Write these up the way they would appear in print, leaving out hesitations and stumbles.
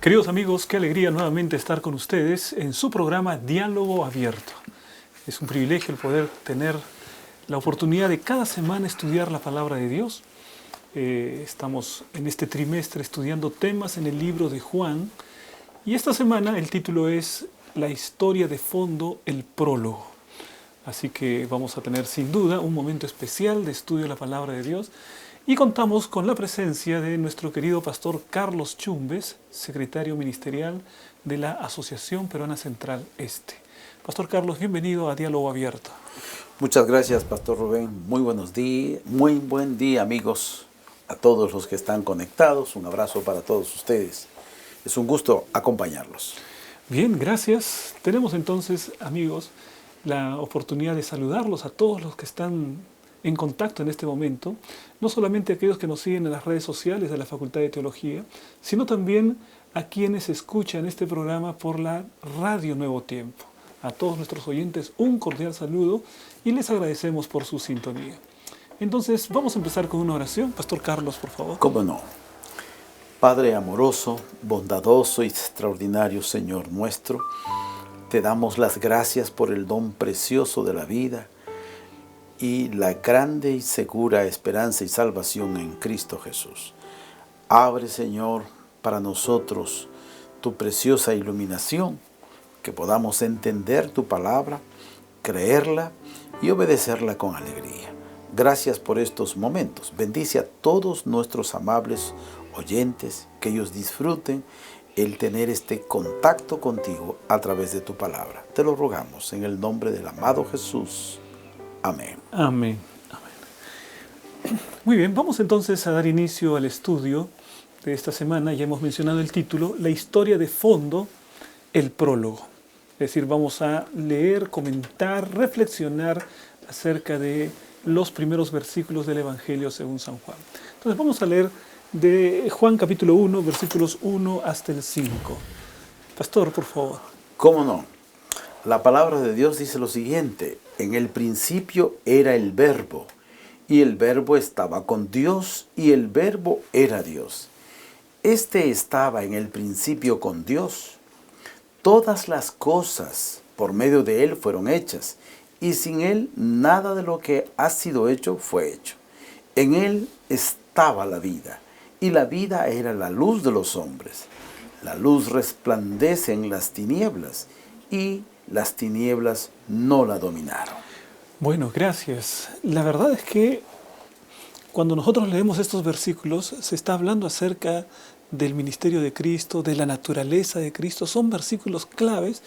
Queridos amigos, qué alegría nuevamente estar con ustedes en su programa Diálogo Abierto. Es un privilegio el poder tener la oportunidad de cada semana estudiar la palabra de Dios. Estamos en este trimestre estudiando temas en el libro de Juan y esta semana el título es La historia de fondo, el prólogo. Así que vamos a tener sin duda un momento especial de estudio de la palabra de Dios. Y contamos con la presencia de nuestro querido pastor Carlos Chumbes, secretario ministerial de la Asociación Peruana Central Este. Pastor Carlos, bienvenido a Diálogo Abierto. Muchas gracias, Pastor Rubén. Muy buenos días, muy buen día, amigos, a todos los que están conectados. Un abrazo para todos ustedes. Es un gusto acompañarlos. Bien, gracias. Tenemos entonces, amigos, la oportunidad de saludarlos a todos los que están en contacto en este momento, no solamente aquellos que nos siguen en las redes sociales de la Facultad de Teología, sino también a quienes escuchan este programa por la Radio Nuevo Tiempo. A todos nuestros oyentes un cordial saludo y les agradecemos por su sintonía. Entonces vamos a empezar con una oración. Pastor Carlos, por favor. ¿Cómo no? Padre amoroso, bondadoso y extraordinario Señor nuestro, te damos las gracias por el don precioso de la vida y la grande y segura esperanza y salvación en Cristo Jesús. Abre, Señor, para nosotros tu preciosa iluminación, que podamos entender tu palabra, creerla y obedecerla con alegría. Gracias por estos momentos. Bendice a todos nuestros amables oyentes, que ellos disfruten el tener este contacto contigo a través de tu palabra. Te lo rogamos en el nombre del amado Jesús. Amén. Amén. Amén. Muy bien, vamos entonces a dar inicio al estudio de esta semana. Ya hemos mencionado el título, La historia de fondo, el prólogo. Es decir, vamos a leer, comentar, reflexionar acerca de los primeros versículos del Evangelio según San Juan. Entonces vamos a leer de Juan capítulo 1, versículos 1 hasta el 5. Pastor, por favor. ¿Cómo no? La palabra de Dios dice lo siguiente: en el principio era el Verbo, y el Verbo estaba con Dios, y el Verbo era Dios. Este estaba en el principio con Dios. Todas las cosas por medio de Él fueron hechas, y sin Él nada de lo que ha sido hecho fue hecho. En Él estaba la vida, y la vida era la luz de los hombres. La luz resplandece en las tinieblas, y las tinieblas no la dominaron. Bueno, gracias. La verdad es que cuando nosotros leemos estos versículos, se está hablando acerca del ministerio de Cristo, de la naturaleza de Cristo. Son versículos claves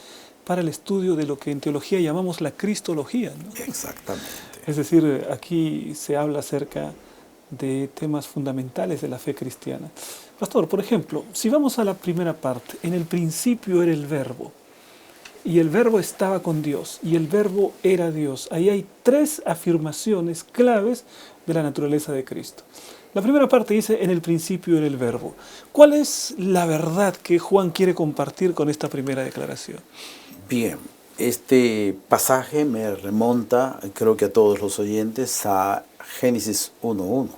para el estudio de lo que en teología llamamos la cristología, ¿no? Exactamente. Es decir, aquí se habla acerca de temas fundamentales de la fe cristiana. Pastor, por ejemplo, si vamos a la primera parte, en el principio era el Verbo, y el Verbo estaba con Dios, y el Verbo era Dios. Ahí hay tres afirmaciones claves de la naturaleza de Cristo. La primera parte dice, en el principio era el Verbo. ¿Cuál es la verdad que Juan quiere compartir con esta primera declaración? Bien, este pasaje me remonta, creo que a todos los oyentes, a Génesis 1:1,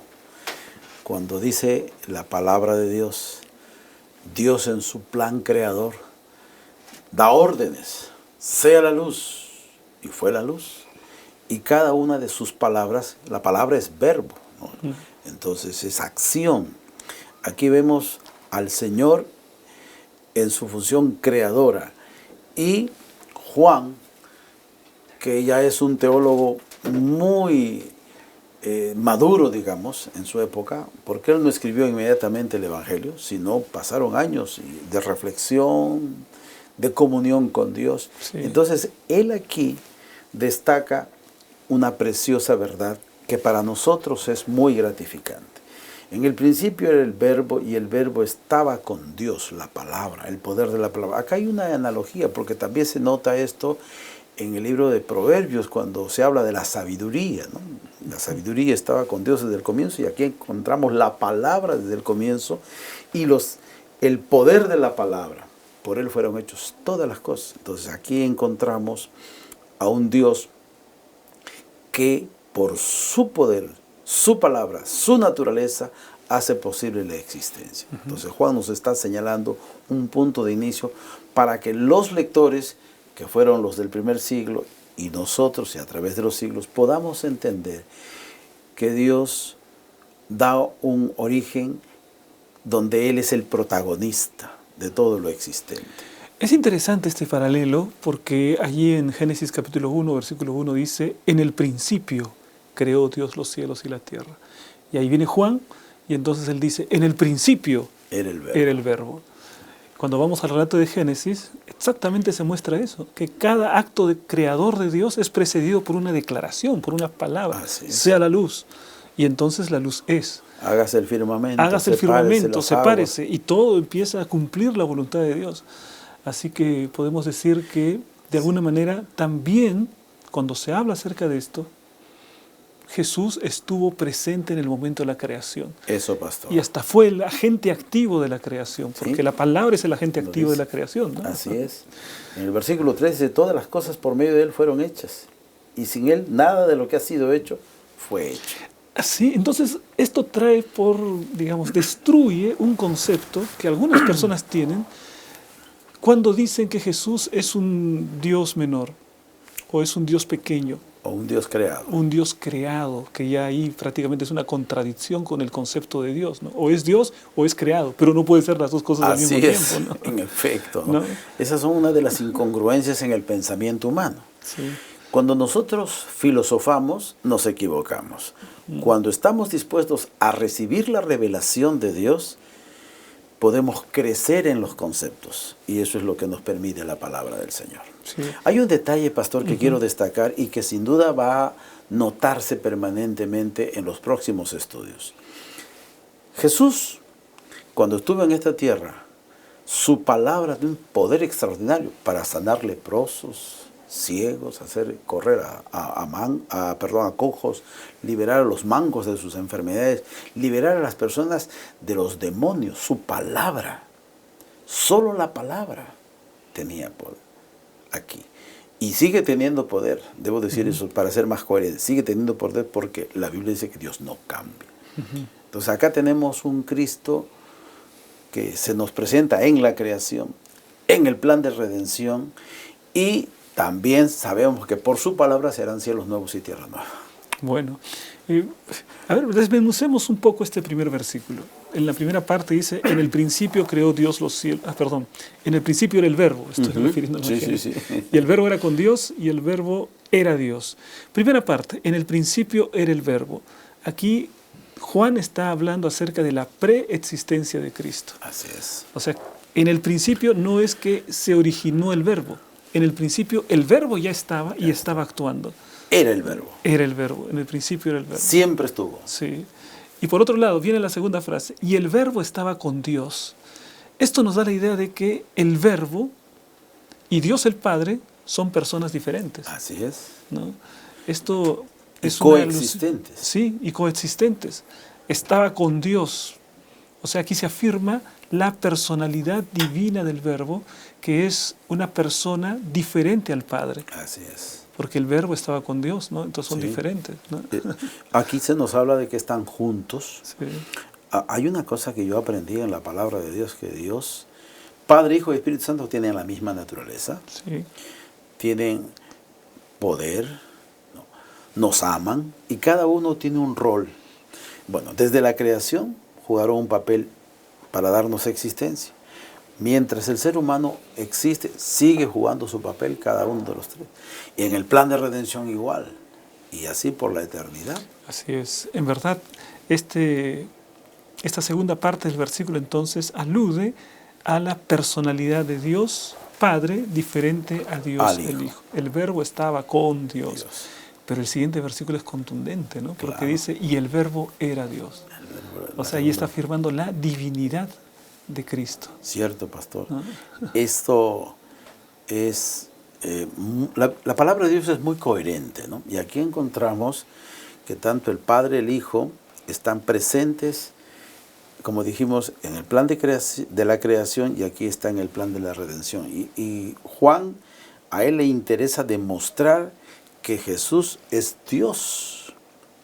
cuando dice la palabra de Dios, Dios en su plan creador da órdenes, sea la luz, y fue la luz. Y cada una de sus palabras, la palabra es verbo, ¿no? Entonces es acción. Aquí vemos al Señor en su función creadora. Y Juan, que ya es un teólogo muy maduro, digamos, en su época, porque él no escribió inmediatamente el Evangelio, sino pasaron años de reflexión, de comunión con Dios. Sí. Entonces, él aquí destaca una preciosa verdad que para nosotros es muy gratificante. En el principio era el verbo y el verbo estaba con Dios, la palabra, el poder de la palabra. Acá hay una analogía porque también se nota esto en el libro de Proverbios cuando se habla de la sabiduría, ¿no? La sabiduría estaba con Dios desde el comienzo y aquí encontramos la palabra desde el comienzo y el poder de la palabra. Por él fueron hechos todas las cosas. Entonces aquí encontramos a un Dios que por su poder, su palabra, su naturaleza, hace posible la existencia. Entonces Juan nos está señalando un punto de inicio para que los lectores, que fueron los del primer siglo, y nosotros, y a través de los siglos, podamos entender que Dios da un origen donde Él es el protagonista de todo lo existente. Es interesante este paralelo porque allí en Génesis capítulo 1, versículo 1 dice, en el principio creó Dios los cielos y la tierra. Y ahí viene Juan y entonces él dice, en el principio Era el verbo. era el verbo. Cuando vamos al relato de Génesis, exactamente se muestra eso, que cada acto de creador de Dios es precedido por una declaración, por una palabra, sea la luz. Y entonces la luz es. Hágase el firmamento. Hágase el firmamento, sepárese, y todo empieza a cumplir la voluntad de Dios. Así que podemos decir que, de alguna manera, también, cuando se habla acerca de esto, Jesús estuvo presente en el momento de la creación. Eso, pastor. Y hasta fue el agente activo de la creación, porque ¿Sí? La palabra es el agente activo de la creación, ¿no? Así es. En el versículo 3 dice, todas las cosas por medio de Él fueron hechas, y sin Él nada de lo que ha sido hecho fue hecho. Así, entonces esto trae destruye un concepto que algunas personas tienen cuando dicen que Jesús es un Dios menor, o es un Dios pequeño. O un Dios creado. Un Dios creado, que ya ahí prácticamente es una contradicción con el concepto de Dios, ¿no? O es Dios o es creado, pero no puede ser las dos cosas al mismo tiempo, ¿no? En efecto, ¿no? ¿No? Esas son una de las incongruencias en el pensamiento humano. Sí. Cuando nosotros filosofamos, nos equivocamos. Cuando estamos dispuestos a recibir la revelación de Dios, podemos crecer en los conceptos. Y eso es lo que nos permite la palabra del Señor. Sí. Hay un detalle, pastor, que quiero destacar y que sin duda va a notarse permanentemente en los próximos estudios. Jesús, cuando estuvo en esta tierra, su palabra de un poder extraordinario para sanar leprosos, ciegos, hacer correr a cojos, liberar a los mancos de sus enfermedades, liberar a las personas de los demonios. Su palabra, solo la palabra tenía poder aquí. Y sigue teniendo poder, debo decir eso para ser más coherente, sigue teniendo poder porque la Biblia dice que Dios no cambia. Entonces acá tenemos un Cristo que se nos presenta en la creación, en el plan de redención, y también sabemos que por su palabra serán cielos nuevos y tierra nueva. Bueno, a ver, desmenucemos un poco este primer versículo. En la primera parte dice, en el principio creó Dios los cielos. En el principio era el verbo, estoy refiriendo a Sí. Y el verbo era con Dios y el verbo era Dios. Primera parte, en el principio era el verbo. Aquí Juan está hablando acerca de la preexistencia de Cristo. Así es. O sea, en el principio no es que se originó el verbo. En el principio el verbo ya estaba y estaba actuando. Era el verbo. Era el verbo, en el principio era el verbo. Siempre estuvo. Sí. Y por otro lado viene la segunda frase, y el verbo estaba con Dios. Esto nos da la idea de que el verbo y Dios el Padre son personas diferentes. Así es. ¿No? Esto es coexistentes. Sí, y coexistentes. Estaba con Dios. O sea, aquí se afirma la personalidad divina del verbo, que es una persona diferente al Padre. Así es. Porque el verbo estaba con Dios, ¿no? Entonces son diferentes, ¿no? Aquí se nos habla de que están juntos. Sí. Hay una cosa que yo aprendí en la palabra de Dios, que Dios, Padre, Hijo y Espíritu Santo tienen la misma naturaleza. Sí. Tienen poder, ¿no? Nos aman y cada uno tiene un rol. Bueno, desde la creación jugaron un papel para darnos existencia. Mientras el ser humano existe, sigue jugando su papel cada uno de los tres. Y en el plan de redención igual. Y así por la eternidad. Así es. En verdad, esta segunda parte del versículo entonces alude a la personalidad de Dios Padre diferente a Dios el Hijo. El verbo estaba con Dios. Pero el siguiente versículo es contundente, ¿no? Porque Claro. dice, y el verbo era Dios. O sea, ahí está afirmando la divinidad de Cristo. Cierto, pastor. ¿No? Esto es... la palabra de Dios es muy coherente, ¿no? Y aquí encontramos que tanto el Padre y el Hijo están presentes, como dijimos, en el plan de la creación, y aquí está en el plan de la redención. Y Juan, a él le interesa demostrar que Jesús es Dios.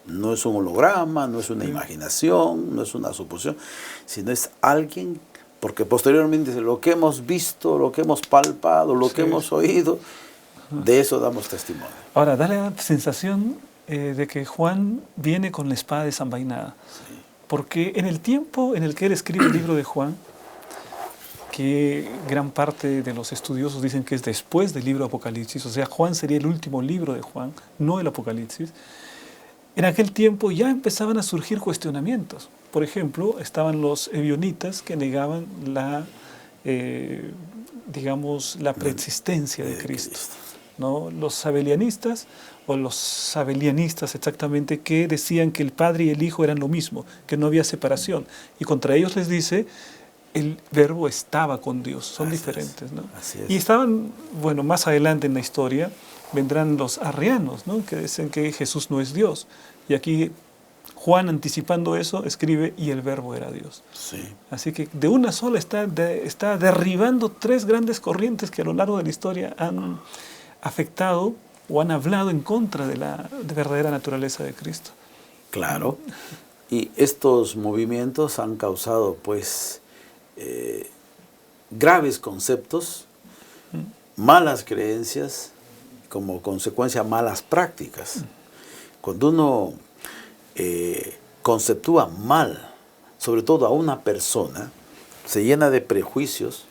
No es un holograma, no es una imaginación, no es una suposición, sino es alguien, porque posteriormente dice, lo que hemos visto, lo que hemos palpado, lo que hemos oído, de eso damos testimonio. Ahora, da la sensación de que Juan viene con la espada desenvainada. Sí. Porque en el tiempo en el que él escribe el libro de Juan, que gran parte de los estudiosos dicen que es después del libro de Apocalipsis, o sea, Juan sería el último libro de Juan, no el Apocalipsis, en aquel tiempo ya empezaban a surgir cuestionamientos. Por ejemplo, estaban los ebionitas que negaban la preexistencia de Cristo, ¿no? Los sabelianistas, o los sabelianistas exactamente, que decían que el Padre y el Hijo eran lo mismo, que no había separación. Y contra ellos les dice, el verbo estaba con Dios, son diferentes, ¿no? Así es. Y estaban, bueno, más adelante en la historia vendrán los arrianos, ¿no? Que dicen que Jesús no es Dios. Y aquí Juan, anticipando eso, escribe, y el verbo era Dios. Sí. Así que de una sola está derribando tres grandes corrientes que a lo largo de la historia han afectado o han hablado en contra de la verdadera naturaleza de Cristo. Claro. Y estos movimientos han causado, pues, graves conceptos, malas creencias, como consecuencia malas prácticas. Cuando uno conceptúa mal, sobre todo a una persona, se llena de prejuicios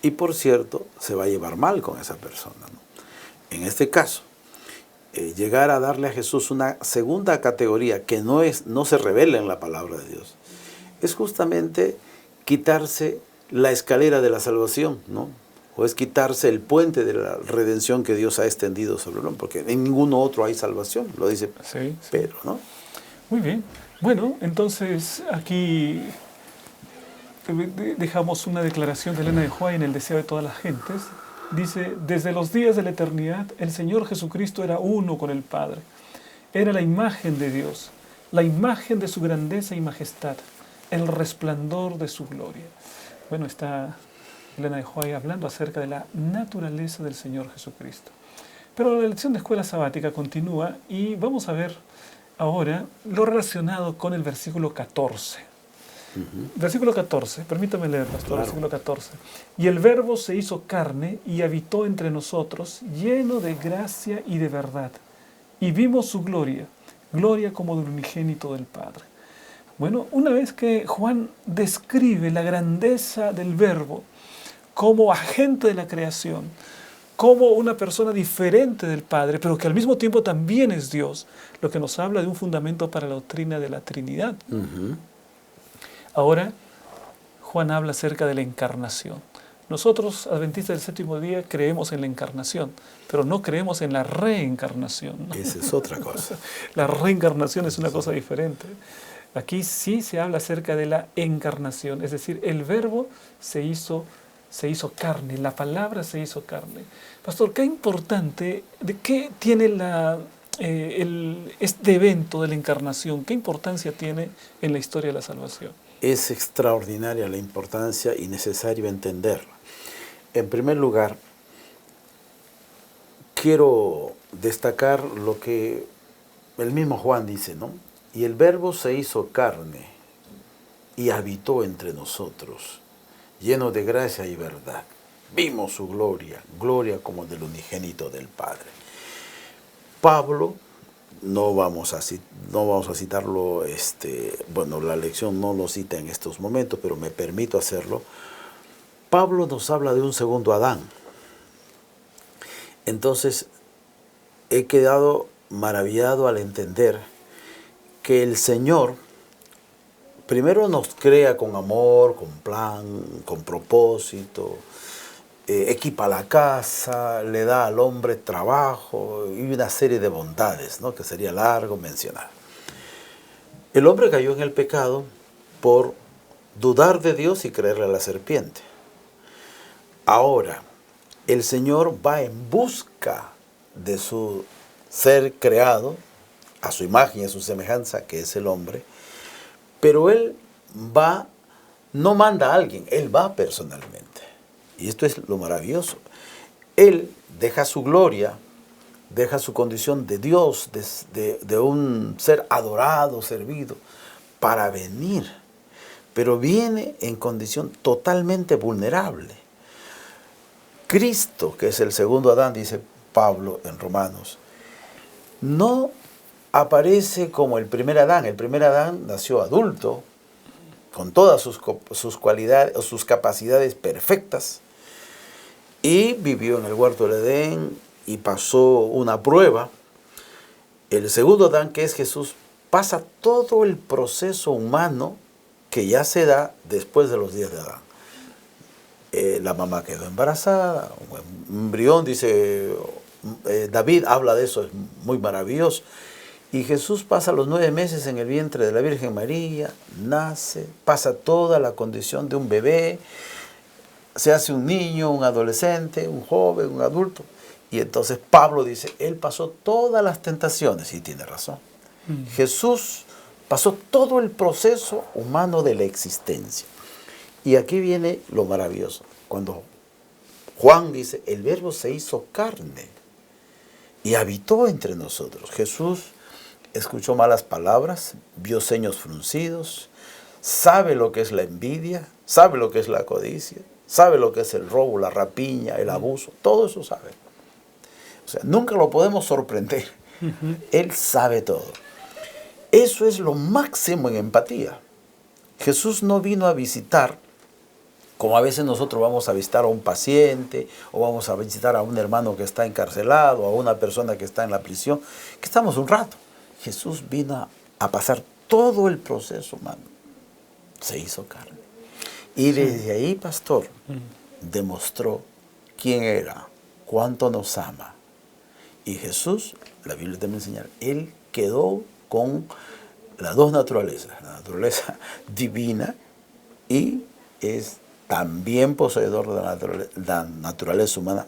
y, por cierto, se va a llevar mal con esa persona, ¿no? En este caso, llegar a darle a Jesús una segunda categoría que no se revela en la palabra de Dios, es justamente quitarse la escalera de la salvación, ¿no? O es quitarse el puente de la redención que Dios ha extendido sobre el hombre, porque en ninguno otro hay salvación, lo dice Pedro, ¿no? Muy bien. Bueno, entonces aquí dejamos una declaración de Elena de White en el deseo de todas las gentes. Dice, desde los días de la eternidad, el Señor Jesucristo era uno con el Padre. Era la imagen de Dios, la imagen de su grandeza y majestad, el resplandor de su gloria. Bueno, está Elena de White hablando acerca de la naturaleza del Señor Jesucristo. Pero la lección de escuela sabática continúa y vamos a ver ahora lo relacionado con el versículo 14. Versículo 14, permítame leer, pastor, claro. Versículo 14. Y el verbo se hizo carne y habitó entre nosotros, lleno de gracia y de verdad. Y vimos su gloria, gloria como del unigénito del Padre. Bueno, una vez que Juan describe la grandeza del verbo como agente de la creación, como una persona diferente del Padre, pero que al mismo tiempo también es Dios, lo que nos habla de un fundamento para la doctrina de la Trinidad. Ahora, Juan habla acerca de la encarnación. Nosotros, adventistas del séptimo día, creemos en la encarnación, pero no creemos en la reencarnación, ¿no? Esa es otra cosa. La reencarnación es una cosa diferente. Aquí sí se habla acerca de la encarnación, es decir, el verbo se hizo carne, la palabra se hizo carne. Pastor, qué importante, ¿de qué tiene este evento de la encarnación? ¿Qué importancia tiene en la historia de la salvación? Es extraordinaria la importancia y necesario entenderla. En primer lugar, quiero destacar lo que el mismo Juan dice, ¿no? Y el verbo se hizo carne y habitó entre nosotros, lleno de gracia y verdad. Vimos su gloria, gloria como del unigénito del Padre. Pablo, no vamos a citarlo, bueno, la lección no lo cita en estos momentos, pero me permito hacerlo. Pablo nos habla de un segundo Adán. Entonces, he quedado maravillado al entender que el Señor primero nos crea con amor, con plan, con propósito, equipa la casa, le da al hombre trabajo y una serie de bondades, ¿no?, que sería largo mencionar. El hombre cayó en el pecado por dudar de Dios y creerle a la serpiente. Ahora, el Señor va en busca de su ser creado, a su imagen y a su semejanza, que es el hombre, pero Él va, no manda a alguien, Él va personalmente. Y esto es lo maravilloso. Él deja su gloria, deja su condición de Dios, de un ser adorado, servido, para venir. Pero viene en condición totalmente vulnerable. Cristo, que es el segundo Adán, dice Pablo en Romanos, no aparece como el primer Adán. El primer Adán nació adulto, con todas sus cualidades o sus capacidades perfectas, y vivió en el huerto del Edén y pasó una prueba. El segundo Adán, que es Jesús, pasa todo el proceso humano que ya se da después de los días de Adán. La mamá quedó embarazada, un embrión, dice David, habla de eso, es muy maravilloso. Y Jesús pasa los 9 meses en el vientre de la Virgen María, nace, pasa toda la condición de un bebé, se hace un niño, un adolescente, un joven, un adulto. Y entonces Pablo dice, él pasó todas las tentaciones, y tiene razón. Jesús pasó todo el proceso humano de la existencia. Y aquí viene lo maravilloso. Cuando Juan dice, el Verbo se hizo carne y habitó entre nosotros. Jesús escuchó malas palabras, vio ceños fruncidos, sabe lo que es la envidia, sabe lo que es la codicia, sabe lo que es el robo, la rapiña, el abuso, todo eso sabe. O sea, nunca lo podemos sorprender. Él sabe todo. Eso es lo máximo en empatía. Jesús no vino a visitar, como a veces nosotros vamos a visitar a un paciente, o vamos a visitar a un hermano que está encarcelado, o a una persona que está en la prisión, que estamos un rato. Jesús vino a pasar todo el proceso humano. Se hizo carne. Y desde ahí, pastor, demostró quién era, cuánto nos ama. Y Jesús, la Biblia también enseña, Él quedó con las dos naturalezas, la naturaleza divina, y es también poseedor de la naturaleza humana,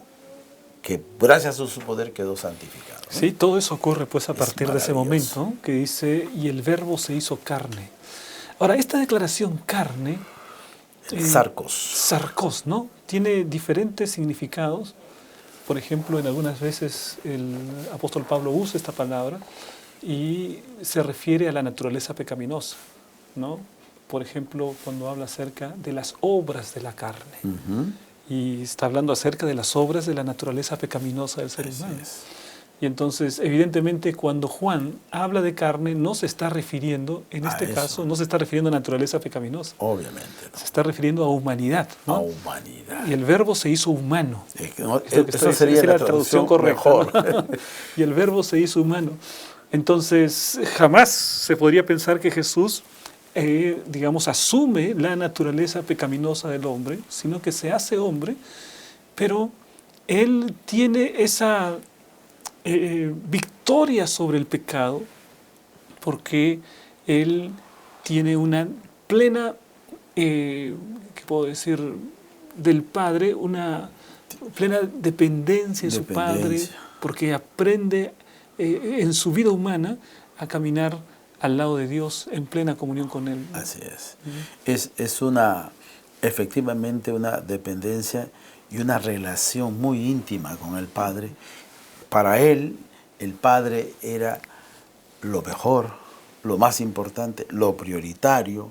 que gracias a su poder quedó santificado, ¿no? Sí, todo eso ocurre pues a partir de ese momento, ¿no?, que dice, y el Verbo se hizo carne. Ahora, esta declaración carne, sarcos, ¿no?, tiene diferentes significados. Por ejemplo, en algunas veces el apóstol Pablo usa esta palabra y se refiere a la naturaleza pecaminosa, ¿no? Por ejemplo, cuando habla acerca de las obras de la carne. Y está hablando acerca de las obras de la naturaleza pecaminosa del ser humano. Y entonces, evidentemente, cuando Juan habla de carne, no se está refiriendo, en este caso, no se está refiriendo a naturaleza pecaminosa. Obviamente. No. Se está refiriendo a humanidad, ¿no? A humanidad. Y el Verbo se hizo humano. Esa sería la traducción correcta, ¿no? Y el Verbo se hizo humano. Entonces, jamás se podría pensar que Jesús, digamos, asume la naturaleza pecaminosa del hombre, sino que se hace hombre, pero Él tiene esa victoria sobre el pecado, porque Él tiene una plena, ¿qué puedo decir?, del Padre, una plena dependencia de su Padre, porque aprende en su vida humana a caminar al lado de Dios en plena comunión con Él. Así es. Es efectivamente una dependencia y una relación muy íntima con el Padre. Para Él, el Padre era lo mejor, lo más importante, lo prioritario,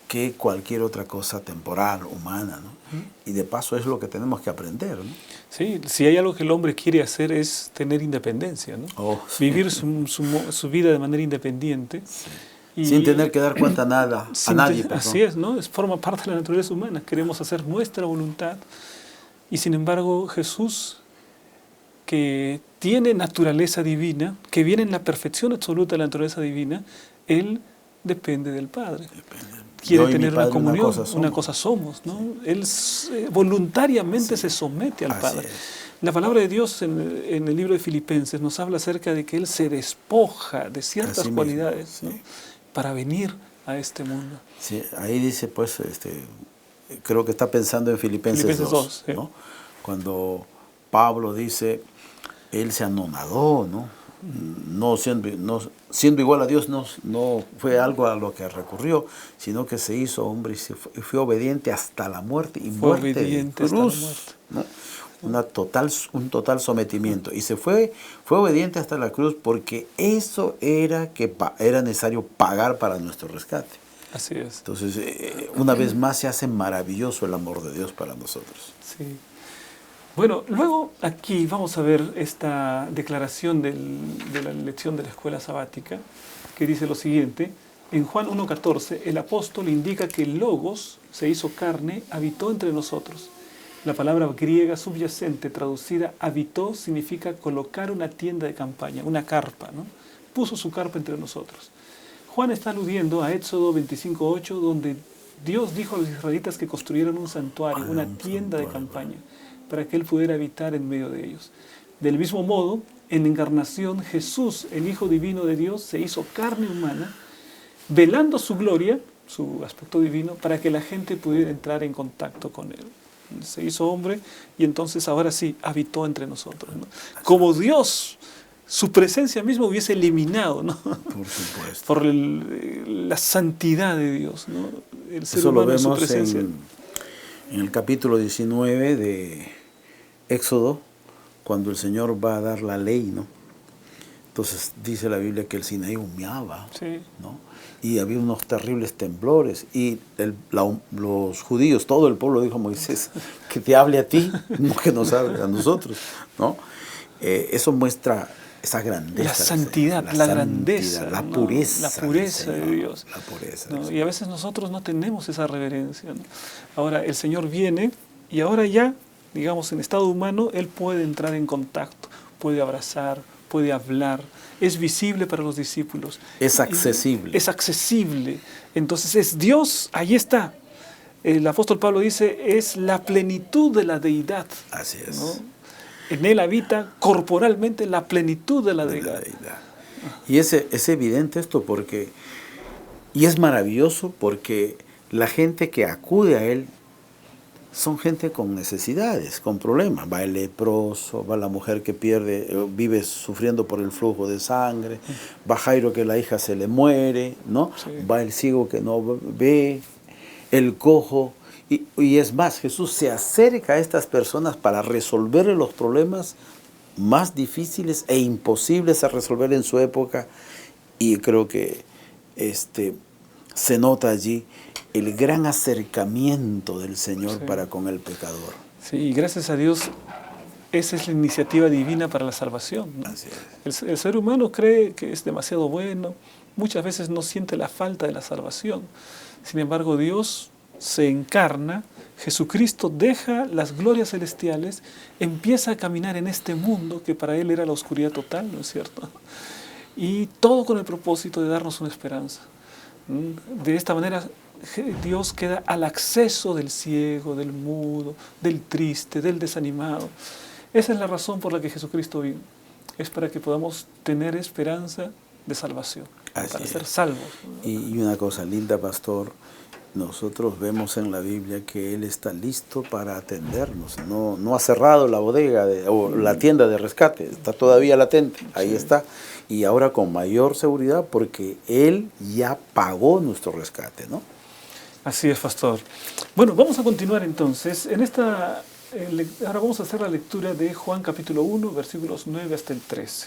que cualquier otra cosa temporal, humana, ¿no? Y de paso es lo que tenemos que aprender, ¿no? Sí, si hay algo que el hombre quiere hacer es tener independencia, ¿no? Vivir su vida de manera independiente. Sí. Y sin tener que dar cuenta nada a nadie. Así es, ¿no? Forma parte de la naturaleza humana. Queremos hacer nuestra voluntad. Y sin embargo, Jesús, que tiene naturaleza divina, que viene en la perfección absoluta de la naturaleza divina, Él depende del Padre. Depende. Quiere Yo y mi tener una Padre comunión, una cosa somos, ¿no? Él voluntariamente se somete al Así Padre. es. La palabra de Dios en el libro de Filipenses nos habla acerca de que Él se despoja de ciertas Así mismo, cualidades, sí. ¿no? Para venir a este mundo. Sí, ahí dice, pues, creo que está pensando en Filipenses 2, ¿sí? ¿no? Cuando Pablo dice, él se anonadó, ¿no? No siendo igual a Dios, no fue algo a lo que recurrió, sino que se hizo hombre y fue obediente hasta la muerte y Fue muerte de obediente hasta cruz, la muerte. ¿no? Un total sometimiento. Y fue obediente hasta la cruz porque eso era necesario pagar para nuestro rescate. Así es. Entonces, una vez más se hace maravilloso el amor de Dios para nosotros. Sí. Bueno, luego aquí vamos a ver esta declaración de la lección de la escuela sabática, que dice lo siguiente. En Juan 1:14, el apóstol indica que el Logos se hizo carne, habitó entre nosotros. La palabra griega subyacente traducida habitó significa colocar una tienda de campaña, una carpa, ¿no? Puso su carpa entre nosotros. Juan está aludiendo a Éxodo 25:8, donde Dios dijo a los israelitas que construyeran un santuario, una tienda de campaña, para que Él pudiera habitar en medio de ellos. Del mismo modo, en la encarnación, Jesús, el Hijo Divino de Dios, se hizo carne humana, velando su gloria, su aspecto divino, para que la gente pudiera entrar en contacto con Él. Se hizo hombre y entonces ahora sí habitó entre nosotros, ¿no? Como Dios, su presencia misma hubiese eliminado, ¿no? Por supuesto. Por la santidad de Dios, ¿no? El ser Eso humano lo en su vemos presencia. en el capítulo 19 de Éxodo, cuando el Señor va a dar la ley, ¿no? Entonces dice la Biblia que el Sinaí humeaba, Sí. ¿no? Y había unos terribles temblores. Y los judíos, todo el pueblo dijo a Moisés, que te hable a ti, no que nos hable a nosotros, ¿no? Eso muestra esa grandeza. La santidad, la grandeza, la ¿no? pureza. La pureza de Dios. La pureza. ¿No? Y a veces nosotros no tenemos esa reverencia, ¿no? Ahora el Señor viene y ahora ya, digamos, en estado humano, Él puede entrar en contacto, puede abrazar, puede hablar, es visible para los discípulos. Es accesible. Es accesible. Entonces es Dios, ahí está. El apóstol Pablo dice, es la plenitud de la deidad. Así es. ¿No? En Él habita corporalmente la plenitud de la deidad. Y es evidente esto porque, y es maravilloso porque la gente que acude a Él son gente con necesidades, con problemas. Va el leproso, va la mujer que vive sufriendo por el flujo de sangre, va Jairo que la hija se le muere, ¿no? Sí. Va el ciego que no ve, el cojo. Y es más, Jesús se acerca a estas personas para resolverle los problemas más difíciles e imposibles a resolver en su época. Y creo que se nota allí el gran acercamiento del Señor para con el pecador. Sí, y gracias a Dios, esa es la iniciativa divina para la salvación, ¿no? Así es. El ser humano cree que es demasiado bueno, muchas veces no siente la falta de la salvación. Sin embargo, Dios se encarna, Jesucristo deja las glorias celestiales, empieza a caminar en este mundo que para Él era la oscuridad total, ¿no es cierto? Y todo con el propósito de darnos una esperanza. De esta manera, Dios queda al acceso del ciego, del mudo, del triste, del desanimado. Esa es la razón por la que Jesucristo vino. Es para que podamos tener esperanza de salvación, para ser salvos. Y una cosa linda, pastor, nosotros vemos en la Biblia que Él está listo para atendernos. No ha cerrado la bodega o la tienda de rescate, está todavía latente, ahí está. Y ahora con mayor seguridad porque Él ya pagó nuestro rescate, ¿no? Así es, pastor. Bueno, vamos a continuar entonces. Ahora vamos a hacer la lectura de Juan capítulo 1, versículos 9 hasta el 13.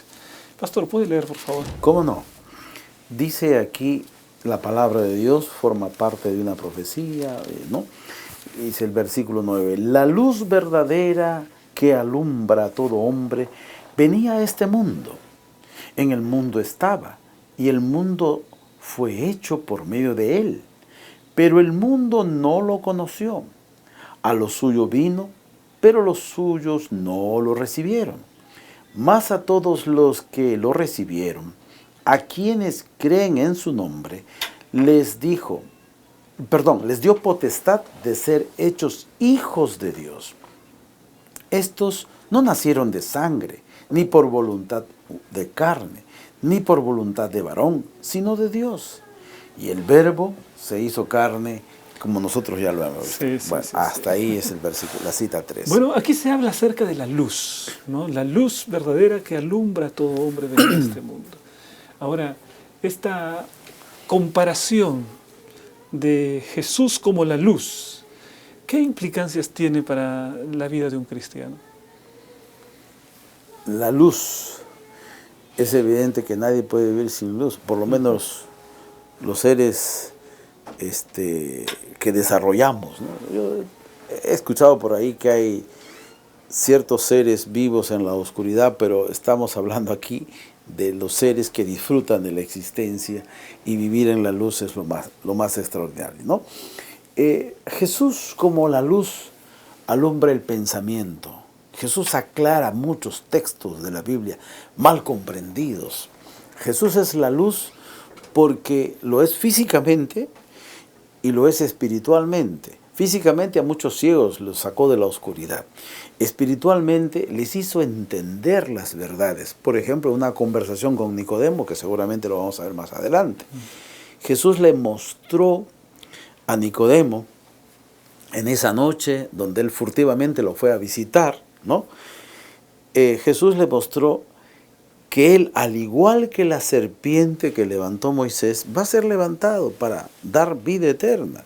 Pastor, ¿puede leer, por favor? ¿Cómo no? Dice aquí, la palabra de Dios forma parte de una profecía, ¿no? Dice el versículo 9, la luz verdadera que alumbra a todo hombre venía a este mundo. En el mundo estaba, y el mundo fue hecho por medio de él. Pero el mundo no lo conoció. A lo suyo vino, pero los suyos no lo recibieron. Mas a todos los que lo recibieron, a quienes creen en su nombre, les dijo, les dio potestad de ser hechos hijos de Dios. Estos no nacieron de sangre, ni por voluntad de carne, ni por voluntad de varón, sino de Dios. Y el Verbo se hizo carne, como nosotros ya lo hemos visto. Hasta ahí es el versículo, la cita 3. Bueno, aquí se habla acerca de la luz, ¿no? La luz verdadera que alumbra a todo hombre de este mundo. Ahora, esta comparación de Jesús como la luz, ¿qué implicancias tiene para la vida de un cristiano? La luz, es evidente que nadie puede vivir sin luz, por lo menos los seres que desarrollamos, ¿no? Yo he escuchado por ahí que hay ciertos seres vivos en la oscuridad, pero estamos hablando aquí de los seres que disfrutan de la existencia, y vivir en la luz es lo más extraordinario, ¿no? Jesús como la luz alumbra el pensamiento. Jesús aclara muchos textos de la Biblia mal comprendidos. Jesús es la luz porque lo es físicamente y lo es espiritualmente. Físicamente a muchos ciegos los sacó de la oscuridad. Espiritualmente les hizo entender las verdades. Por ejemplo, una conversación con Nicodemo, que seguramente lo vamos a ver más adelante. Jesús le mostró a Nicodemo en esa noche donde él furtivamente lo fue a visitar, ¿no? Jesús le mostró que él, al igual que la serpiente que levantó Moisés, va a ser levantado para dar vida eterna.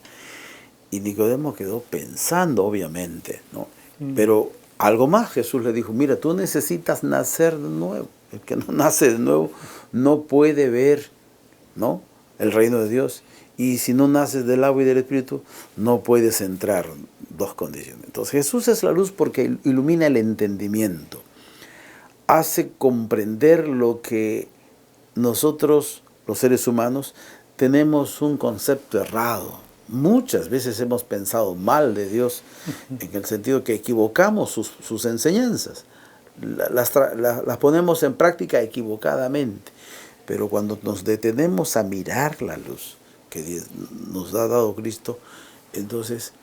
Y Nicodemo quedó pensando, obviamente, ¿no? Pero algo más, Jesús le dijo, mira, tú necesitas nacer de nuevo. El que no nace de nuevo no puede ver, ¿no?, el reino de Dios. Y si no naces del agua y del Espíritu, no puedes entrar. Dos condiciones. Entonces Jesús es la luz porque ilumina el entendimiento. Hace comprender lo que nosotros, los seres humanos, tenemos un concepto errado. Muchas veces hemos pensado mal de Dios, en el sentido que equivocamos sus enseñanzas. Las ponemos en práctica equivocadamente. Pero cuando nos detenemos a mirar la luz que nos ha dado Cristo, entonces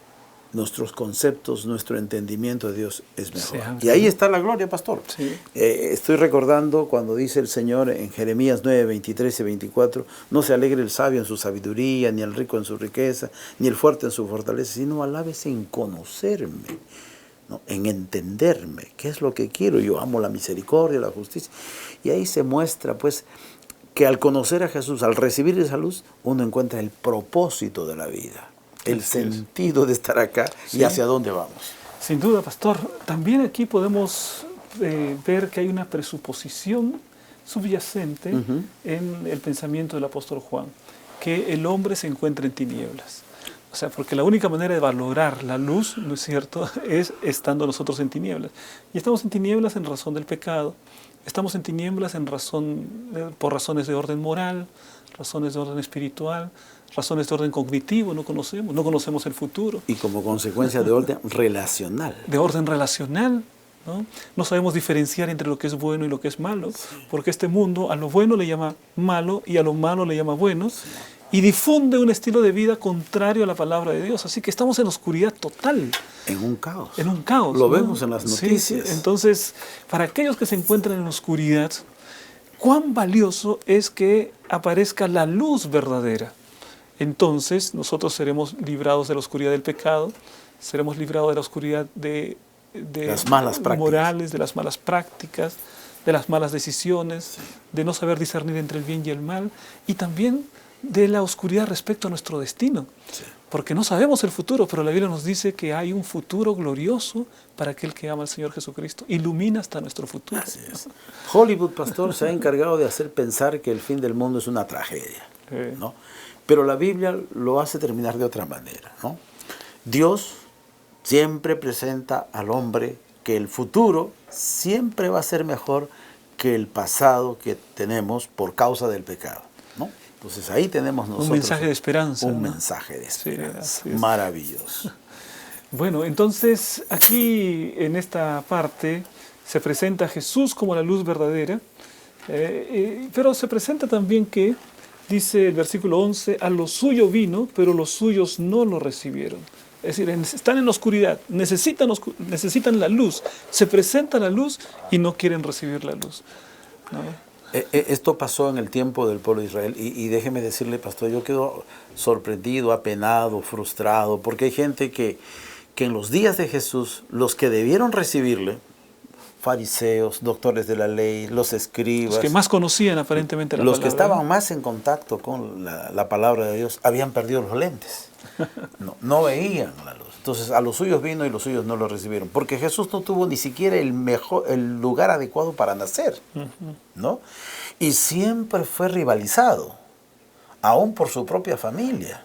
nuestros conceptos, nuestro entendimiento de Dios es mejor. Y ahí está la gloria, pastor. Sí. Estoy recordando cuando dice el Señor en Jeremías 9, 23 y 24, no se alegre el sabio en su sabiduría, ni el rico en su riqueza, ni el fuerte en su fortaleza, sino alabes en conocerme, ¿no?, en entenderme, qué es lo que quiero. Yo amo la misericordia, la justicia. Y ahí se muestra, pues, que al conocer a Jesús, al recibir esa luz, uno encuentra el propósito de la vida, el sentido de estar acá, sí, y hacia dónde vamos. Sin duda, pastor. También aquí podemos ver que hay una presuposición subyacente en el pensamiento del apóstol Juan, que el hombre se encuentra en tinieblas. O sea, porque la única manera de valorar la luz, ¿no es cierto?, es estando nosotros en tinieblas. Y estamos en tinieblas en razón del pecado. Estamos en tinieblas por razones de orden moral, razones de orden espiritual, razones de orden cognitivo, no conocemos el futuro. Y como consecuencia de orden relacional. De orden relacional, ¿no? No sabemos diferenciar entre lo que es bueno y lo que es malo, porque este mundo a lo bueno le llama malo y a lo malo le llama bueno, y difunde un estilo de vida contrario a la palabra de Dios. Así que estamos en oscuridad total. En un caos. En un caos. Lo ¿no? vemos en las noticias. Sí. Entonces, para aquellos que se encuentran en oscuridad, cuán valioso es que aparezca la luz verdadera. Entonces, nosotros seremos librados de la oscuridad del pecado, seremos librados de la oscuridad de las malas prácticas morales, de las malas prácticas, de las malas decisiones, de no saber discernir entre el bien y el mal, y también de la oscuridad respecto a nuestro destino. Sí. Porque no sabemos el futuro, pero la Biblia nos dice que hay un futuro glorioso para aquel que ama al Señor Jesucristo. Ilumina hasta nuestro futuro. Así es. Hollywood, pastor, se ha encargado de hacer pensar que el fin del mundo es una tragedia, ¿no? Pero la Biblia lo hace terminar de otra manera, ¿no? Dios siempre presenta al hombre que el futuro siempre va a ser mejor que el pasado que tenemos por causa del pecado, ¿no? Entonces ahí tenemos nosotros un mensaje de esperanza. Un mensaje de esperanza. Sí, maravilloso. Bueno, entonces aquí en esta parte se presenta a Jesús como la luz verdadera, pero se presenta también que dice el versículo 11, a lo suyo vino, pero los suyos no lo recibieron. Es decir, están en la oscuridad, necesitan la luz, se presenta la luz y no quieren recibir la luz, ¿no? Esto pasó en el tiempo del pueblo de Israel y déjeme decirle, pastor, yo quedo sorprendido, apenado, frustrado, porque hay gente que en los días de Jesús, los que debieron recibirle, fariseos, doctores de la ley, los escribas, Los que más conocían aparentemente la los palabra, que estaban ¿no? más en contacto con la palabra de Dios, habían perdido los lentes, no veían la luz. Entonces a los suyos vino y los suyos no lo recibieron, porque Jesús no tuvo ni siquiera el lugar adecuado para nacer, ¿no? Y siempre fue rivalizado, aún por su propia familia.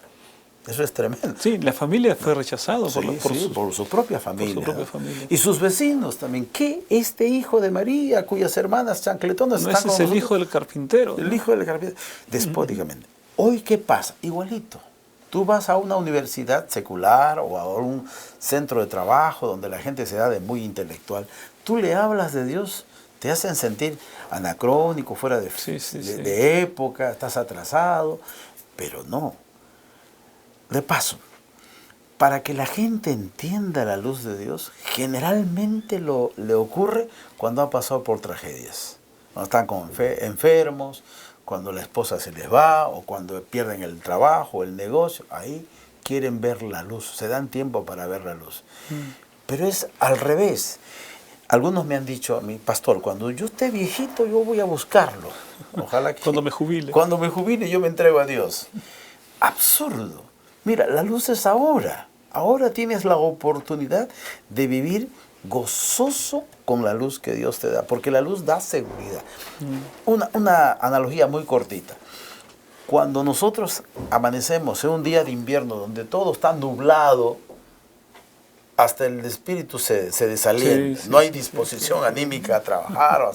Eso es tremendo. Sí, la familia fue rechazada Sí, por su propia familia. por su propia familia. Y sus vecinos también. ¿Qué? Este hijo de María, cuyas hermanas chancletonas No, están ese con es el nosotros? hijo del carpintero, El ¿no? hijo del carpintero. Despóticamente. Hoy, ¿qué pasa? Igualito. Tú vas a una universidad secular o a un centro de trabajo donde la gente se da de muy intelectual. Tú le hablas de Dios, te hacen sentir anacrónico, fuera de época, estás atrasado, pero no. De paso, para que la gente entienda la luz de Dios, generalmente le ocurre cuando ha pasado por tragedias. Cuando están enfermos, cuando la esposa se les va, o cuando pierden el trabajo, el negocio, ahí quieren ver la luz, se dan tiempo para ver la luz. Pero es al revés. Algunos me han dicho a mí, pastor, cuando yo esté viejito yo voy a buscarlo. Ojalá que Cuando me jubile. Cuando me jubile yo me entrego a Dios. Absurdo. Mira, la luz es ahora. Ahora tienes la oportunidad de vivir gozoso con la luz que Dios te da, porque la luz da seguridad. Una analogía muy cortita. Cuando nosotros amanecemos en un día de invierno donde todo está nublado, hasta el espíritu se desalienta, no hay disposición anímica a trabajar.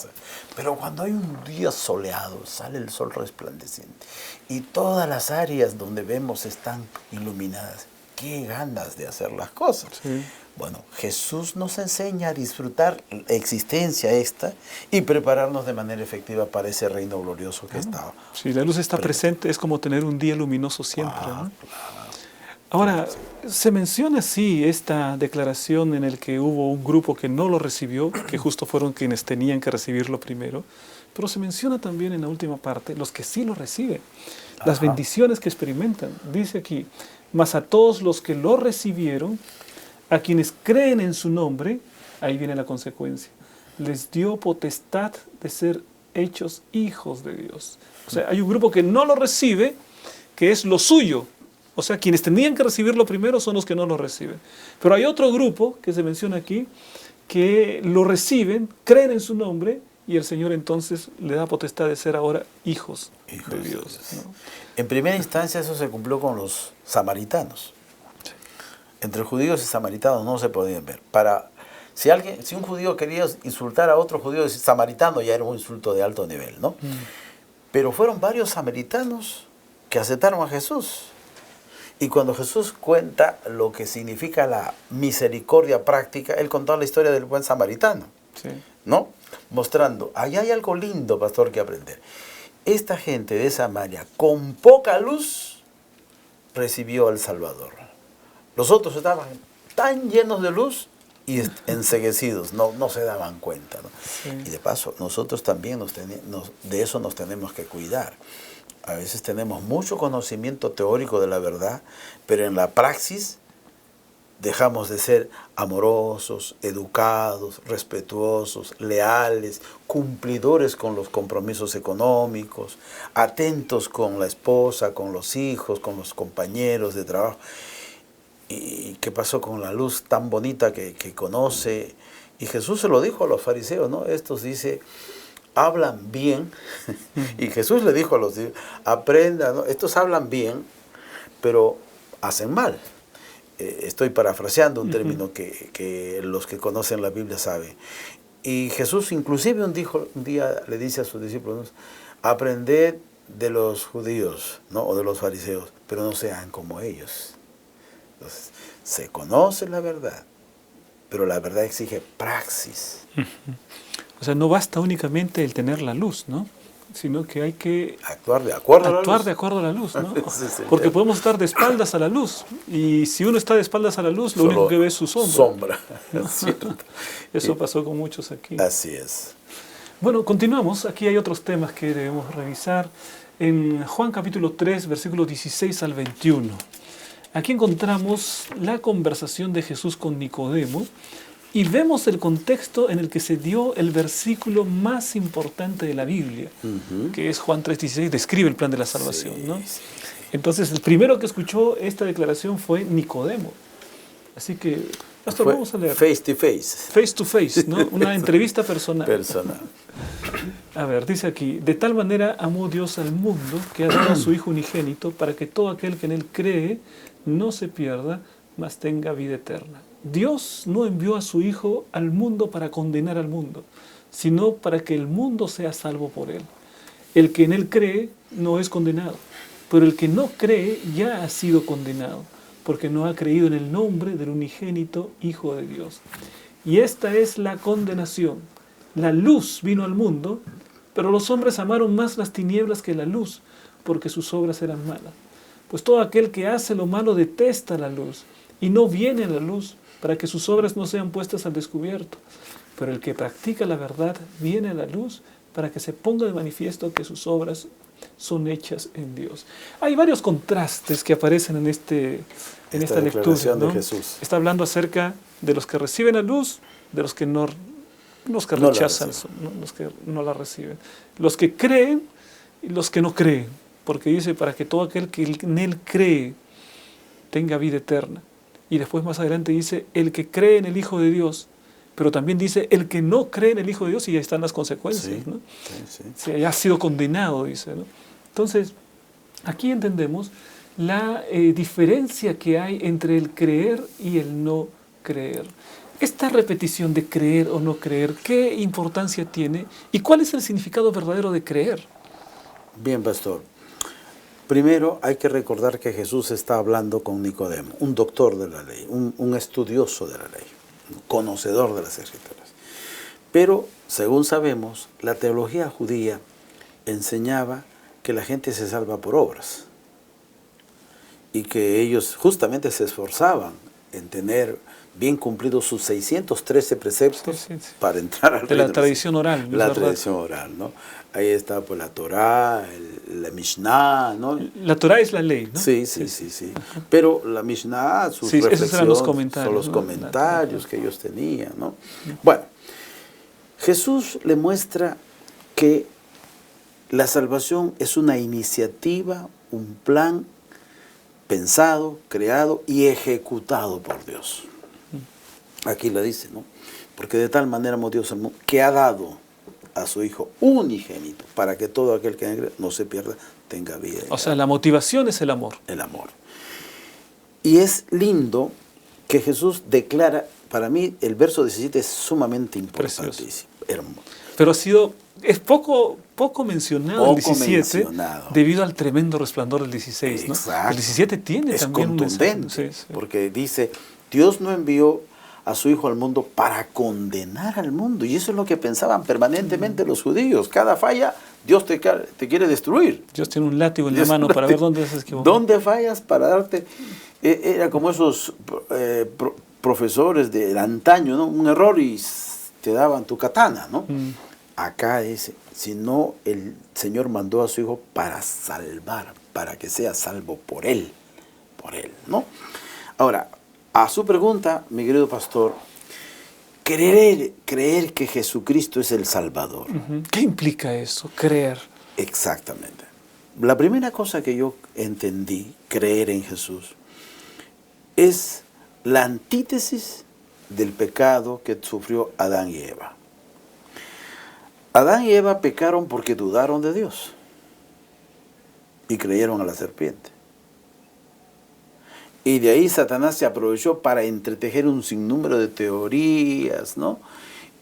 Pero cuando hay un día soleado, sale el sol resplandeciente y todas las áreas donde vemos están iluminadas, qué ganas de hacer las cosas. Sí. Bueno, Jesús nos enseña a disfrutar la existencia esta y prepararnos de manera efectiva para ese reino glorioso que está. Si la luz está presente, es como tener un día luminoso siempre, ¿no? Ahora, se menciona así esta declaración en el que hubo un grupo que no lo recibió, que justo fueron quienes tenían que recibirlo primero, pero se menciona también en la última parte los que sí lo reciben, las bendiciones que experimentan. Dice aquí, mas a todos los que lo recibieron, a quienes creen en su nombre, ahí viene la consecuencia, les dio potestad de ser hechos hijos de Dios. O sea, hay un grupo que no lo recibe, que es lo suyo. O sea, quienes tenían que recibirlo primero son los que no lo reciben. Pero hay otro grupo que se menciona aquí, que lo reciben, creen en su nombre, y el Señor entonces le da potestad de ser ahora hijos de Dios, ¿no? En primera instancia eso se cumplió con los samaritanos. Sí. Entre judíos y samaritanos no se podían ver. Si un judío quería insultar a otro judío samaritano, ya era un insulto de alto nivel, ¿no? Pero fueron varios samaritanos que aceptaron a Jesús. Y cuando Jesús cuenta lo que significa la misericordia práctica, Él contó la historia del buen samaritano, sí, ¿no? Mostrando, allá hay algo lindo, pastor, que aprender. Esta gente de Samaria, con poca luz, recibió al Salvador. Los otros estaban tan llenos de luz y enceguecidos, no se daban cuenta, ¿no? Sí. Y de paso, nosotros también de eso nos tenemos que cuidar. A veces tenemos mucho conocimiento teórico de la verdad, pero en la praxis dejamos de ser amorosos, educados, respetuosos, leales, cumplidores con los compromisos económicos, atentos con la esposa, con los hijos, con los compañeros de trabajo. ¿Y qué pasó con la luz tan bonita que conoce? Y Jesús se lo dijo a los fariseos, ¿no? Estos dice, hablan bien, y Jesús le dijo a los discípulos, aprendan, ¿no? Estos hablan bien, pero hacen mal. Estoy parafraseando un término que los que conocen la Biblia saben. Y Jesús inclusive un día le dice a sus discípulos, aprended de los judíos, ¿no? O de los fariseos, pero no sean como ellos. Entonces, se conoce la verdad, pero la verdad exige praxis. O sea, no basta únicamente el tener la luz, ¿no? sino que hay que actuar de acuerdo a la luz, ¿no? Sí, Porque podemos estar de espaldas a la luz, y si uno está de espaldas a la luz, lo Solo único que ve es su sombra. Sombra, es cierto. Eso pasó con muchos aquí. Así es. Bueno, continuamos. Aquí hay otros temas que debemos revisar. En Juan capítulo 3, versículos 16 al 21. Aquí encontramos la conversación de Jesús con Nicodemo y vemos el contexto en el que se dio el versículo más importante de la Biblia, que es Juan 3:16, describe el plan de la salvación, ¿no? Sí. Entonces, el primero que escuchó esta declaración fue Nicodemo. Así que, pastor, vamos a leer. Face to face. Face to face, ¿no? Una entrevista personal. A ver, dice aquí: de tal manera amó Dios al mundo que ha dado a su Hijo unigénito para que todo aquel que en Él cree no se pierda, mas tenga vida eterna. Dios no envió a su Hijo al mundo para condenar al mundo, sino para que el mundo sea salvo por Él. El que en Él cree no es condenado, pero el que no cree ya ha sido condenado, porque no ha creído en el nombre del unigénito Hijo de Dios. Y esta es la condenación. La luz vino al mundo, pero los hombres amaron más las tinieblas que la luz, porque sus obras eran malas. Pues todo aquel que hace lo malo detesta la luz, y no viene a la luz, para que sus obras no sean puestas al descubierto. Pero el que practica la verdad viene a la luz, para que se ponga de manifiesto que sus obras son hechas en Dios. Hay varios contrastes que aparecen en esta lectura, ¿no? De Jesús. Está hablando acerca de los que reciben la luz, de los que no, los que rechazan, los que no la reciben, los que creen y los que no creen, porque dice para que todo aquel que en Él cree tenga vida eterna. Y después más adelante dice el que cree en el Hijo de Dios, pero también dice el que no cree en el Hijo de Dios, y ahí están las consecuencias, ¿no? Sí, ya ha sido condenado, dice, ¿no? Entonces, aquí entendemos la diferencia que hay entre el creer y el no creer. Esta repetición de creer o no creer, ¿qué importancia tiene? ¿Y cuál es el significado verdadero de creer? Bien, pastor. Primero hay que recordar que Jesús está hablando con Nicodemo, un doctor de la ley, un estudioso de la ley, un conocedor de las Escrituras. Pero, según sabemos, la teología judía enseñaba que la gente se salva por obras y que ellos justamente se esforzaban en tener bien cumplidos sus 613 preceptos para entrar al reino. De la tradición oral. La tradición oral, ¿no? Ahí está pues la Torá, la Mishnah, ¿no? La Torá es la ley, ¿no? Sí. Pero la Mishnah, sus reflexiones, esos eran los comentarios, son los comentarios que ellos tenían, ¿no? Bueno, Jesús le muestra que la salvación es una iniciativa, un plan pensado, creado y ejecutado por Dios. Aquí lo dice, ¿no? Porque de tal manera amó Dios al mundo que ha dado a su Hijo unigénito para que todo aquel que cree no se pierda, tenga vida. O sea, la motivación es el amor. El amor. Y es lindo que Jesús declara, para mí el verso 17 es sumamente importantísimo. Hermoso. Pero es poco mencionado el 17 debido al tremendo resplandor del 16, ¿no? Exacto. El 17 tiene es también contundente, porque dice, Dios no envió a su Hijo al mundo para condenar al mundo. Y eso es lo que pensaban permanentemente los judíos. Cada falla, Dios te quiere destruir. Dios tiene un látigo en la mano para ver dónde se equivocó. ¿Dónde fallas para darte? Era como esos profesores del antaño, ¿no? Un error y te daban tu katana, ¿no? Acá dice, sino el Señor mandó a su Hijo para salvar, para que sea salvo por Él, ¿no? Ahora, a su pregunta, mi querido pastor, creer que Jesucristo es el Salvador. ¿Qué implica eso, creer? Exactamente. La primera cosa que yo entendí, creer en Jesús, es la antítesis del pecado que sufrió Adán y Eva. Adán y Eva pecaron porque dudaron de Dios y creyeron a la serpiente. Y de ahí Satanás se aprovechó para entretejer un sinnúmero de teorías, ¿no?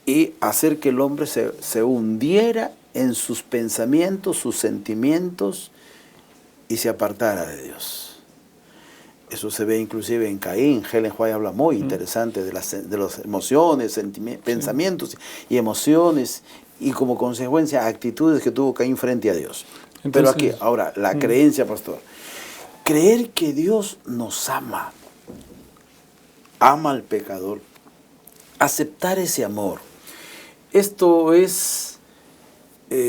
Y hacer que el hombre se hundiera en sus pensamientos, sus sentimientos y se apartara de Dios. Eso se ve inclusive en Caín. Helen White habla muy interesante de las emociones, pensamientos y emociones y como consecuencia actitudes que tuvo Caín frente a Dios. Entonces, pero aquí, ahora, la creencia, pastor. Creer que Dios nos ama al pecador, aceptar ese amor. Esto es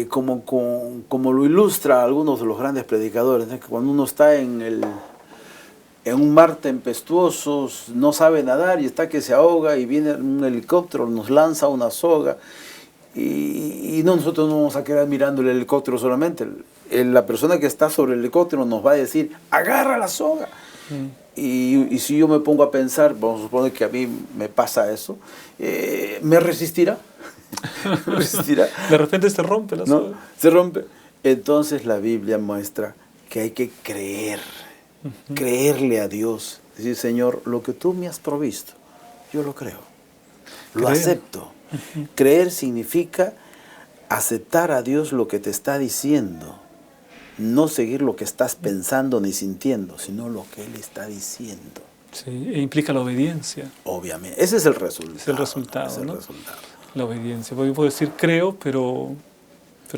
como lo ilustra algunos de los grandes predicadores, ¿no? Que cuando uno está en un mar tempestuoso, no sabe nadar y está que se ahoga y viene un helicóptero, nos lanza una soga y nosotros no vamos a quedar mirando el helicóptero solamente. La persona que está sobre el helicóptero nos va a decir, agarra la soga. Y si yo me pongo a pensar, vamos a suponer que a mí me pasa eso, ¿me resistirá? ¿Me resistirá? De repente se rompe la soga. ¿No? Se rompe. Entonces la Biblia muestra que hay que creer, creerle a Dios. Decir, Señor, lo que tú me has provisto, yo lo creo, lo acepto. Creer significa aceptar a Dios lo que te está diciendo. No seguir lo que estás pensando ni sintiendo, sino lo que Él está diciendo. Sí, e implica la obediencia. Obviamente, ese es el resultado. Es el resultado, es el ¿no? resultado. La obediencia. Porque yo puedo decir creo, pero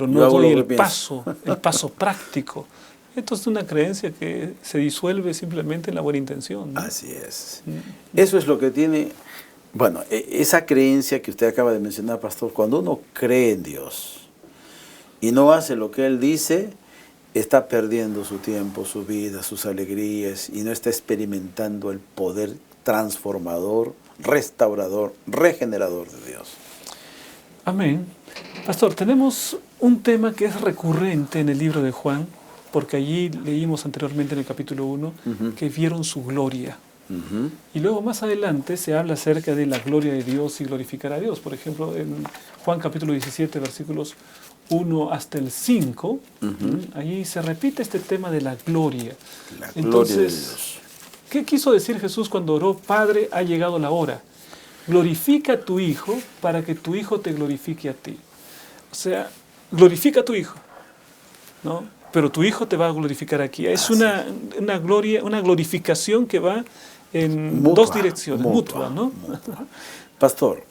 no doy el paso práctico. Esto es una creencia que se disuelve simplemente en la buena intención, ¿no? Así es. Eso es lo que tiene, bueno, esa creencia que usted acaba de mencionar, pastor, cuando uno cree en Dios y no hace lo que Él dice, está perdiendo su tiempo, su vida, sus alegrías y no está experimentando el poder transformador, restaurador, regenerador de Dios. Amén. Pastor, tenemos un tema que es recurrente en el libro de Juan, porque allí leímos anteriormente en el capítulo 1 que vieron su gloria. Y luego más adelante se habla acerca de la gloria de Dios y glorificar a Dios. Por ejemplo, en Juan capítulo 17, versículos 1 hasta el 5, allí se repite este tema de la gloria. La gloria Entonces, de Dios. ¿qué quiso decir Jesús cuando oró, Padre, ha llegado la hora? Glorifica a tu Hijo para que tu Hijo te glorifique a ti. O sea, glorifica a tu Hijo, ¿no? Pero tu Hijo te va a glorificar aquí. Es una gloria, una glorificación que va en dos direcciones, mutua, ¿no? Mutua. Pastor,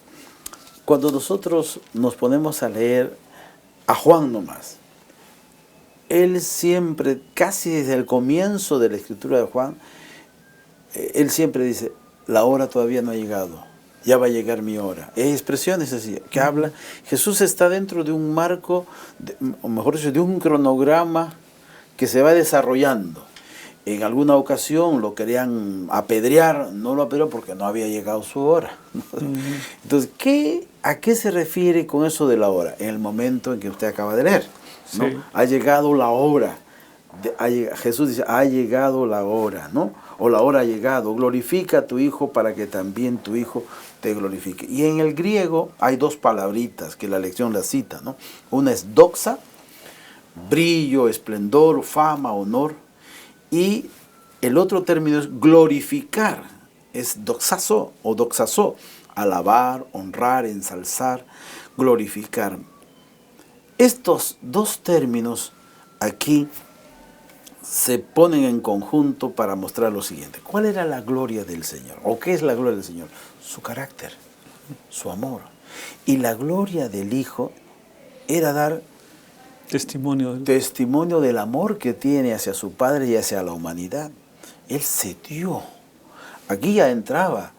cuando nosotros nos ponemos a leer a Juan nomás, él siempre, casi desde el comienzo de la escritura de Juan, él siempre dice, la hora todavía no ha llegado, ya va a llegar mi hora. Hay expresiones así, que habla, Jesús está dentro de un marco, o mejor dicho, de un cronograma que se va desarrollando. En alguna ocasión lo querían apedrear, no lo apedreó porque no había llegado su hora. Entonces, ¿a qué se refiere con eso de la hora? En el momento en que usted acaba de leer, ¿no? Sí. Ha llegado la hora. Jesús dice, ha llegado la hora, ¿no? O la hora ha llegado. Glorifica a tu Hijo para que también tu Hijo te glorifique. Y en el griego hay dos palabritas que la lección las cita, ¿no? Una es doxa, brillo, esplendor, fama, honor. Y el otro término es glorificar, es doxazo o doxazo, alabar, honrar, ensalzar, glorificar. Estos dos términos aquí se ponen en conjunto para mostrar lo siguiente. ¿Cuál era la gloria del Señor? ¿O qué es la gloria del Señor? Su carácter, su amor. Y la gloria del Hijo era dar testimonio del amor que tiene hacia su Padre y hacia la humanidad. Él se dio. Aquí ya entraba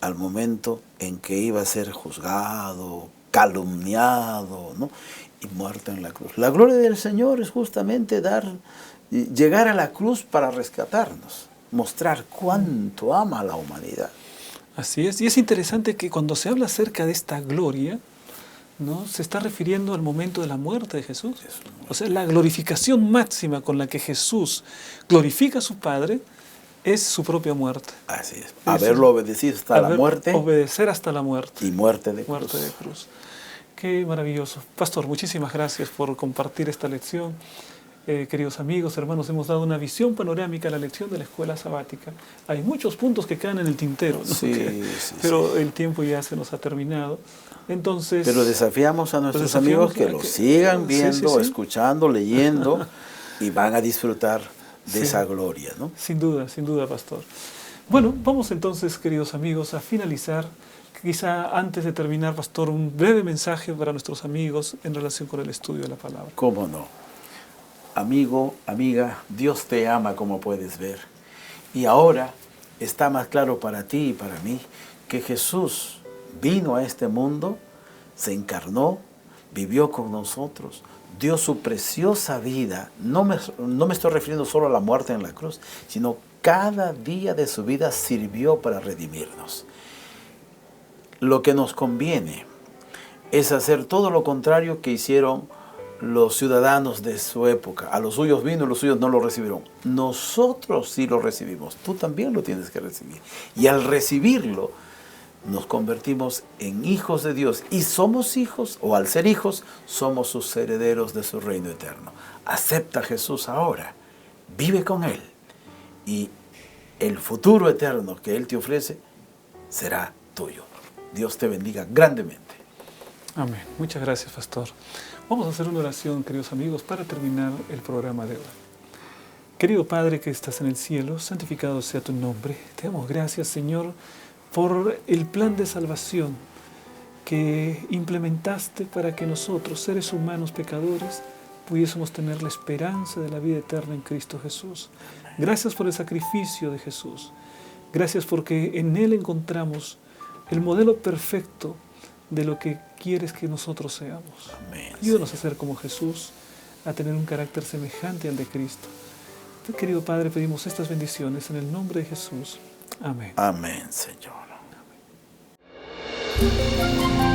al momento en que iba a ser juzgado, calumniado, ¿no? Y muerto en la cruz. La gloria del Señor es justamente llegar a la cruz para rescatarnos, mostrar cuánto ama a la humanidad. Así es, y es interesante que cuando se habla acerca de esta gloria, ¿no? Se está refiriendo al momento de la muerte de Jesús. O sea, la glorificación máxima con la que Jesús glorifica a su Padre es su propia muerte. Así es. Haberlo obedecido hasta la muerte. Obedecer hasta la muerte. Y muerte de cruz. Muerte de cruz. Qué maravilloso. Pastor, muchísimas gracias por compartir esta lección. Queridos amigos, hermanos, hemos dado una visión panorámica a la lección de la escuela sabática. Hay muchos puntos que quedan en el tintero, ¿no? Pero el tiempo ya se nos ha terminado. Entonces, pero desafiamos a nuestros amigos que lo sigan viendo, escuchando, leyendo y van a disfrutar de esa gloria, ¿no? Sin duda, pastor. Bueno, vamos entonces, queridos amigos, a finalizar quizá antes de terminar, pastor, un breve mensaje para nuestros amigos en relación con el estudio de la palabra. ¿Cómo no? Amigo, amiga, Dios te ama como puedes ver. Y ahora está más claro para ti y para mí que Jesús vino a este mundo, se encarnó, vivió con nosotros, dio su preciosa vida. No me estoy refiriendo solo a la muerte en la cruz, sino cada día de su vida sirvió para redimirnos. Lo que nos conviene es hacer todo lo contrario que hicieron los ciudadanos de su época. A los suyos vino y los suyos no lo recibieron. Nosotros sí lo recibimos. Tú también lo tienes que recibir. Y al recibirlo, nos convertimos en hijos de Dios. Y somos hijos, o al ser hijos, somos sus herederos de su reino eterno. Acepta a Jesús ahora. Vive con Él. Y el futuro eterno que Él te ofrece será tuyo. Dios te bendiga grandemente. Amén. Muchas gracias, pastor. Vamos a hacer una oración, queridos amigos, para terminar el programa de hoy. Querido Padre que estás en el cielo, santificado sea tu nombre. Te damos gracias, Señor, por el plan de salvación que implementaste para que nosotros, seres humanos pecadores, pudiésemos tener la esperanza de la vida eterna en Cristo Jesús. Gracias por el sacrificio de Jesús. Gracias porque en Él encontramos el modelo perfecto de lo que quieres que nosotros seamos. Amén. Ayúdanos a ser como Jesús, a tener un carácter semejante al de Cristo. Querido Padre, pedimos estas bendiciones en el nombre de Jesús. Amén. Amén, Señor. Amén.